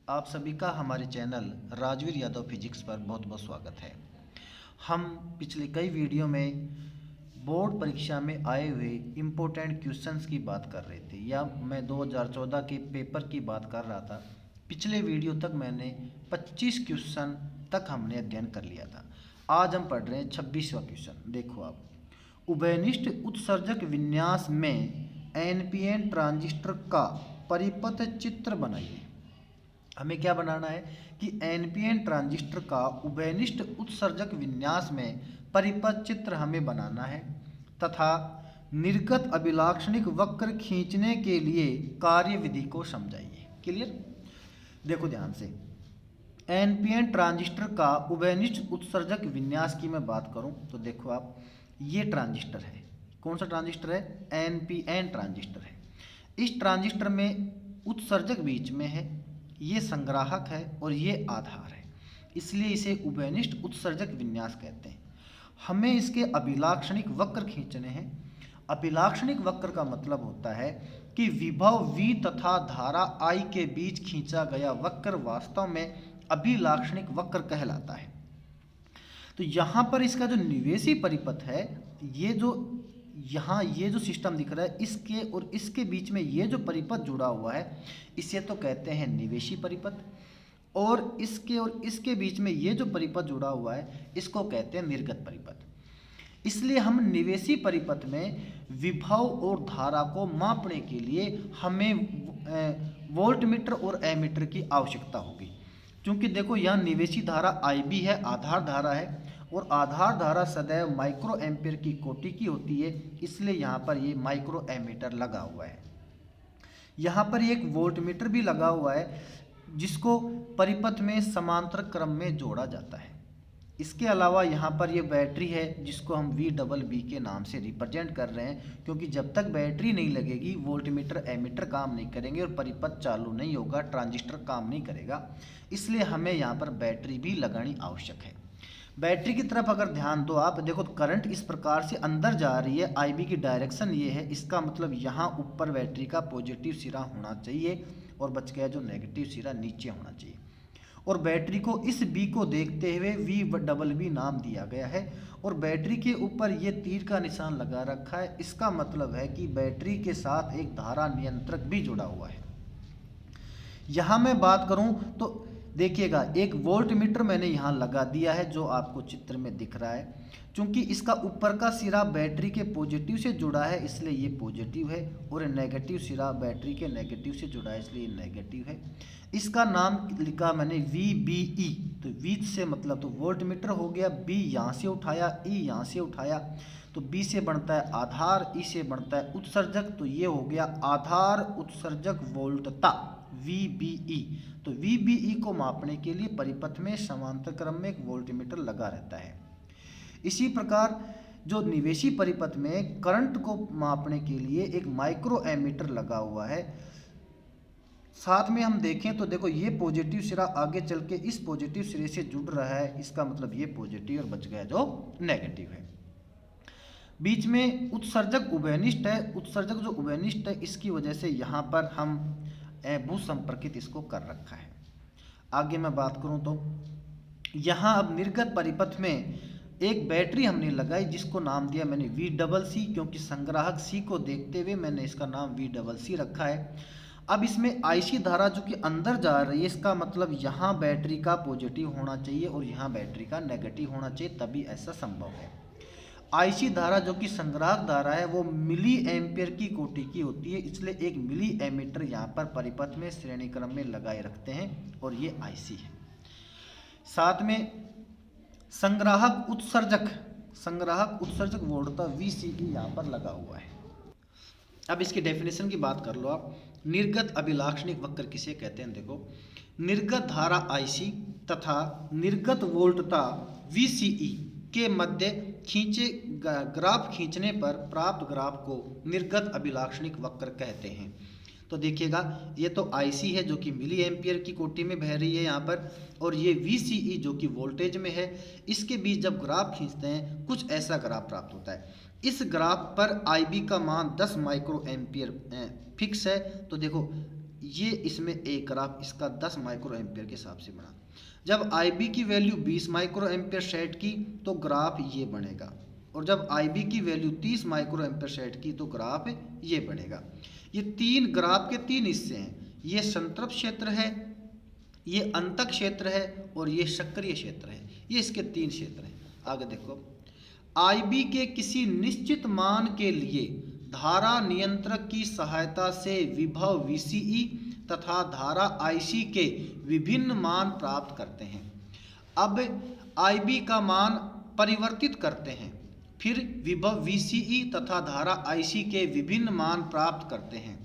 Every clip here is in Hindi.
आप सभी का हमारे चैनल राजवीर यादव फिजिक्स पर बहुत बहुत स्वागत है। हम पिछले कई वीडियो में बोर्ड परीक्षा में आए हुए इम्पोर्टेंट क्वेश्चंस की बात कर रहे थे, या मैं 2014 के पेपर की बात कर रहा था। पिछले वीडियो तक मैंने 25 क्वेश्चन तक हमने अध्ययन कर लिया था। आज हम पढ़ रहे हैं 26वां क्वेश्चन। देखो आप, उभयनिष्ठ उत्सर्जक विन्यास में एनपीएन ट्रांजिस्टर का परिपथ चित्र बनाइए। हमें क्या बनाना है कि एनपीएन ट्रांजिस्टर का उभयनिष्ठ उत्सर्जक विन्यास में परिपथ चित्र हमें बनाना है तथा निर्गत अभिलाक्षणिक वक्र खींचने के लिए कार्यविधि को समझाइए। क्लियर? देखो ध्यान से, एनपीएन ट्रांजिस्टर का उभयनिष्ठ उत्सर्जक विन्यास की मैं बात करूं तो देखो आप, ये ट्रांजिस्टर है। कौन सा ट्रांजिस्टर है? एनपीएन ट्रांजिस्टर है। इस ट्रांजिस्टर में उत्सर्जक बीच में है, ये संग्राहक है और ये आधार है, इसलिए इसे उभयनिष्ठ उत्सर्जक विन्यास कहते हैं। हमें इसके अभिलाक्षणिक वक्र खींचने हैं। अभिलाक्षणिक वक्र का मतलब होता है कि विभव V तथा धारा I के बीच खींचा गया वक्र वास्तव में अभिलाक्षणिक वक्र कहलाता है। तो यहाँ पर इसका जो निवेशी परिपथ है, ये जो सिस्टम दिख रहा है, इसके और इसके बीच में ये जो परिपथ जुड़ा हुआ है, इसे तो कहते हैं निवेशी परिपथ, और इसके बीच में ये जो परिपथ जुड़ा हुआ है, इसको कहते हैं निर्गत परिपथ। इसलिए हम निवेशी परिपथ में विभव और धारा को मापने के लिए हमें वोल्टमीटर और एमीटर की आवश्यकता होगी। क्योंकि देखो, यहाँ निवेशी धारा IB है, आधार धारा है, और आधार धारा सदैव माइक्रो एम्पियर की कोटि की होती है, इसलिए यहाँ पर ये माइक्रो एमीटर लगा हुआ है। यहाँ पर एक वोल्टमीटर भी लगा हुआ है, जिसको परिपथ में समांतर क्रम में जोड़ा जाता है। इसके अलावा यहाँ पर ये बैटरी है, जिसको हम VBB के नाम से रिप्रेजेंट कर रहे हैं, क्योंकि जब तक बैटरी नहीं लगेगी वोल्टमीटर एमीटर काम नहीं करेंगे और परिपथ चालू नहीं होगा, ट्रांजिस्टर काम नहीं करेगा। इसलिए हमें यहाँ पर बैटरी भी लगानी आवश्यक है। बैटरी की तरफ अगर ध्यान दो आप, देखो करंट इस प्रकार से अंदर जा रही है, IB की डायरेक्शन ये है, इसका मतलब यहाँ ऊपर बैटरी का पॉजिटिव सिरा होना चाहिए और बच गया जो नेगेटिव सिरा नीचे होना चाहिए। और बैटरी को इस B को देखते हुए VBB नाम दिया गया है, और बैटरी के ऊपर ये तीर का निशान लगा रखा है। इसका मतलब है कि बैटरी के साथ एक धारा नियंत्रक भी जुड़ा हुआ है। यहाँ मैं बात करूँ तो देखिएगा, एक वोल्टमीटर मैंने यहाँ लगा दिया है, जो आपको चित्र में दिख रहा है। चूंकि इसका ऊपर का सिरा बैटरी के पॉजिटिव से जुड़ा है, इसलिए ये पॉजिटिव है, और नेगेटिव सिरा बैटरी के नेगेटिव से जुड़ा है, इसलिए ये नेगेटिव है। इसका नाम लिखा मैंने VBE, तो V से मतलब तो वोल्टमीटर हो गया, B यहाँ से उठाया, E यहाँ से उठाया, तो B से बनता है आधार, E से बनता है उत्सर्जक, तो ये हो गया आधार उत्सर्जक वोल्टता VBE। तो VBE को मापने के लिए परिपथ में समांतर क्रम में एक वोल्टमीटर लगा रहता है। इसी प्रकार जो निवेशी परिपथ में करंट को मापने के लिए एक माइक्रो एमीटर लगा हुआ है। साथ में हम देखें तो देखो, ये पॉजिटिव सिरा आगे चल के इस पॉजिटिव सिरे से जुड़ रहा है, इसका मतलब ये पॉजिटिव और बच गया जो नेगेटिव है। बीच में उत्सर्जक उभयनिष्ठ है। उत्सर्जक जो उभयनिष्ठ है, इसकी वजह से यहाँ पर हम भू संपर्कित इसको कर रखा है। आगे मैं बात करूं तो यहाँ अब निर्गत परिपथ में एक बैटरी हमने लगाई, जिसको नाम दिया मैंने VCC, क्योंकि संग्राहक C को देखते हुए मैंने इसका नाम VCC रखा है। अब इसमें IC धारा जो कि अंदर जा रही है, इसका मतलब यहाँ बैटरी का पॉजिटिव होना चाहिए और यहाँ बैटरी का नेगेटिव होना चाहिए, तभी ऐसा संभव है। IC धारा जो कि संग्राहक धारा है, वो मिली एम्पियर की कोटि की होती है, इसलिए एक मिली एमीटर यहाँ पर परिपथ में श्रेणी क्रम में लगाए रखते हैं, और ये IC है। साथ में संग्राहक उत्सर्जक वोल्टता VCE यहाँ पर लगा हुआ है। अब इसकी डेफिनेशन की बात कर लो आप। निर्गत अभिलाक्षणिक वक्र किसे कहते हैं? देखो, निर्गत धारा IC तथा निर्गत वोल्टता VCE के मध्य ग्राफ खींचने पर प्राप्त ग्राफ को निर्गत अभिलाक्षणिक वक्र कहते हैं। तो देखिएगा, ये तो IC है जो कि मिली एम्पियर की कोटि में बह रही है यहाँ पर, और ये VCE जो कि वोल्टेज में है। इसके बीच जब ग्राफ खींचते हैं, कुछ ऐसा ग्राफ प्राप्त होता है। इस ग्राफ पर IB का मान 10 माइक्रो एम्पियर फिक्स है। तो देखो, ये इसमें एक ग्राफ इसका 10 माइक्रो एम्पियर के हिसाब से बना। जब IB की वैल्यू 20 माइक्रो एम्पियर सेट की तो ग्राफ ये बनेगा, और जब IB की वैल्यू 30 माइक्रो एम्पियर सेट की तो ग्राफ ये बनेगा। ये तीन ग्राफ के तीन हिस्से हैं, ये संतृप्त क्षेत्र है, ये अंतक क्षेत्र है और ये सक्रिय क्षेत्र है। ये इसके तीन क्षेत्र हैं। आगे देखो, IB के किसी निश्चित मान के लिए धारा नियंत्रक की सहायता से विभव VCE तथा धारा IC के विभिन्न मान प्राप्त करते हैं। अब IB का मान परिवर्तित करते हैं, फिर विभव VCE तथा धारा IC के विभिन्न मान प्राप्त करते हैं।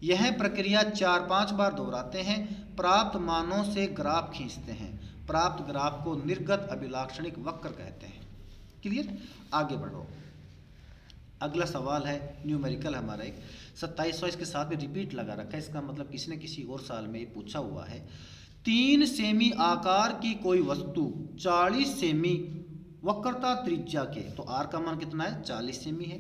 यह प्रक्रिया 4-5 बार दोहराते हैं। प्राप्त मानों से ग्राफ खींचते हैं। प्राप्त ग्राफ को निर्गत अभिलाक्षणिक वक्र कहते हैं। क्लियर? आगे बढ़ो। अगला सवाल है न्यूमेरिकल हमारा एक 2700, इसके साथ भी रिपीट लगा रखा है। इसका मतलब किसी न किसी और साल में ये पूछा हुआ है। 3 सेमी आकार की कोई वस्तु 40 सेमी वक्रता त्रिज्या के, तो आर का मान कितना है? 40 सेमी है,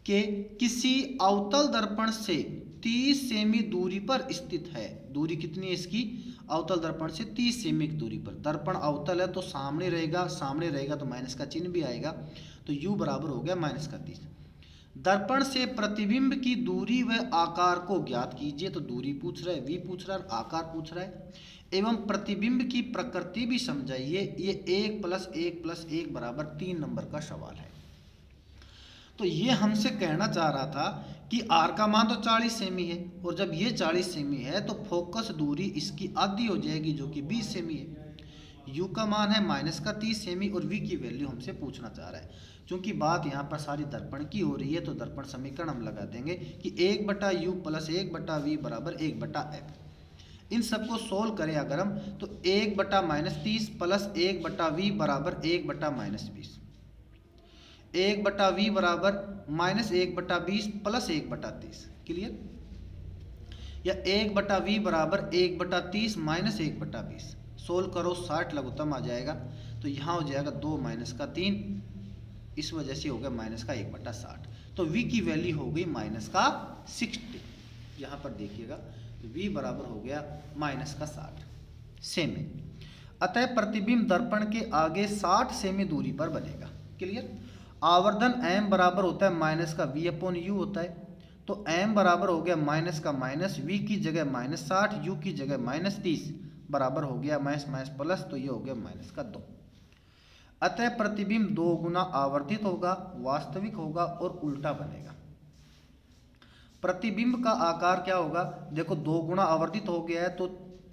के किसी अवतल दर्पण से 30 सेमी दूरी पर स्थित है। दूरी कितनी है इसकी? अवतल दर्पण से 30 सेमी की दूरी पर। दर्पण अवतल है तो सामने रहेगा तो माइनस का चिन्ह भी आएगा, तो u बराबर हो गया -30। दर्पण से प्रतिबिंब की दूरी व आकार को ज्ञात कीजिए, तो दूरी पूछ रहा है, v पूछ रहा है, आकार पूछ रहा है, एवं प्रतिबिंब की प्रकृति भी समझाइए। ये 1 + 1 + 1 बराबर 3 नंबर का सवाल है। तो ये हमसे कहना चाह रहा था कि r का मान तो 40 सेमी है, और जब ये 40 सेमी है तो फोकस दूरी इसकी आधी हो जाएगी जो कि 20 सेमी है। u का मान है -30 सेमी और v की वैल्यू हमसे पूछना चाह रहा है। क्योंकि बात यहाँ पर सारी दर्पण की हो रही है तो दर्पण समीकरण हम लगा देंगे कि 1/u + 1/v बराबर 1/f। इन सबको सोल्व करें अगर हम, तो 1/-30 + 1/v बराबर 1/-20, 1/v बराबर -1/20 + 1/30। क्लियर? या 1/v बराबर 1/30 - 1/20। सोल्व करो, 60 लघुत्तम आ जाएगा, तो यहाँ हो जाएगा 2 - 3, इस वजह से हो गया -1/60। तो v की वैल्यू हो गई -60। यहाँ पर देखिएगा, तो v बराबर हो गया -60 सेमी। अतः प्रतिबिंब दर्पण के आगे 60 सेमी दूरी पर बनेगा। क्लियर? आवर्धन m बराबर होता है -v/u होता है, तो m बराबर हो गया -v की जगह -60, u की जगह -30 बराबर हो गया प्लस, तो ये हो गया -2। अतः प्रतिबिंब 2 गुना आवर्धित होगा, वास्तविक होगा और उल्टा बनेगा। प्रतिबिंब का आकार क्या होगा? देखो 2 गुना आवर्धित हो गया है तो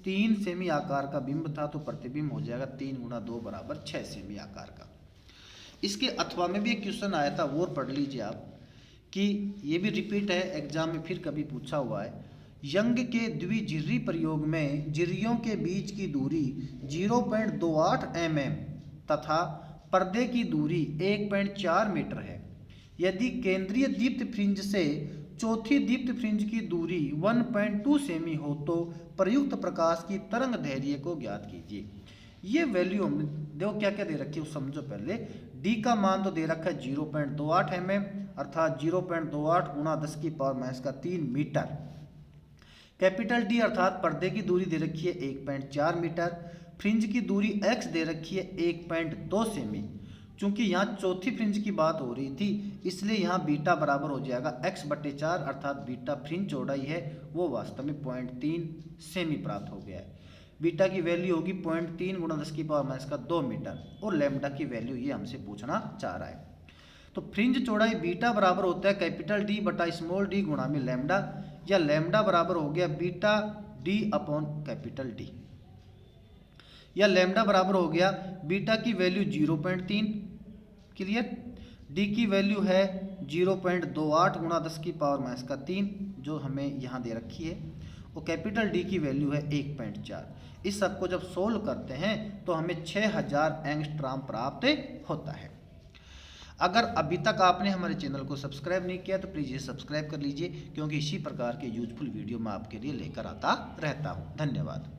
3 सेमी आकार का बिंब था, तो प्रतिबिंब हो जाएगा 3 × 2 बराबर 6 सेमी आकार का। इसके अथवा में भी एक क्वेश्चन आया था, वो पढ़ लीजिए आप, कि ये भी रिपीट है, एग्जाम में फिर कभी पूछा हुआ है। यंग के द्विजिर्री प्रयोग में जिर्रियों के बीच की दूरी 0.28 mm तथा पर्दे की दूरी 1.4 मीटर है। यदि केंद्रीय दीप्त फ्रिंज से चौथी दीप्त फ्रिंज की दूरी 1.2 सेमी हो तो प्रयुक्त प्रकाश की तरंग दैर्घ्य को ज्ञात कीजिए। ये वैल्यू हम देखो क्या क्या दे रखी है, समझो पहले। डी का मान तो दे रखा है 0.28 mm, अर्थात 0.28 × 10⁻³ मीटर। कैपिटल डी अर्थात पर्दे की दूरी दे रखी है 1.4 मीटर। फ्रिंज की दूरी x दे रखी है 1.2 सेमी। चूंकि यहाँ चौथी फ्रिंज की बात हो रही थी, इसलिए यहाँ बीटा बराबर हो जाएगा x/4, अर्थात बीटा फ्रिंज चौड़ाई है वो वास्तव में 0.3 सेमी प्राप्त हो गया है। बीटा की वैल्यू होगी 0.3 × 10⁻² मीटर, और लैम्डा की वैल्यू ये हमसे पूछना चाह रहा है। तो फ्रिंज चौड़ाई बीटा बराबर होता है कैपिटल डी बटा स्मॉल डी गुणा में लैम्डा, या लैम्डा बराबर हो गया beta D upon capital D, या लैम्डा बराबर हो गया बीटा की वैल्यू 0.3। क्लियर? डी की वैल्यू है 0.28 × 10⁻³ जो हमें यहाँ दे रखी है, और कैपिटल डी की वैल्यू है 1.4। इस सब को जब सोल्व करते हैं तो हमें 6000 एंगस्ट्रॉम प्राप्त होता है। अगर अभी तक आपने हमारे चैनल को सब्सक्राइब नहीं किया तो प्लीज़ ये सब्सक्राइब कर लीजिए, क्योंकि इसी प्रकार के यूजफुल वीडियो मैं आपके लिए लेकर आता रहता हूँ। धन्यवाद।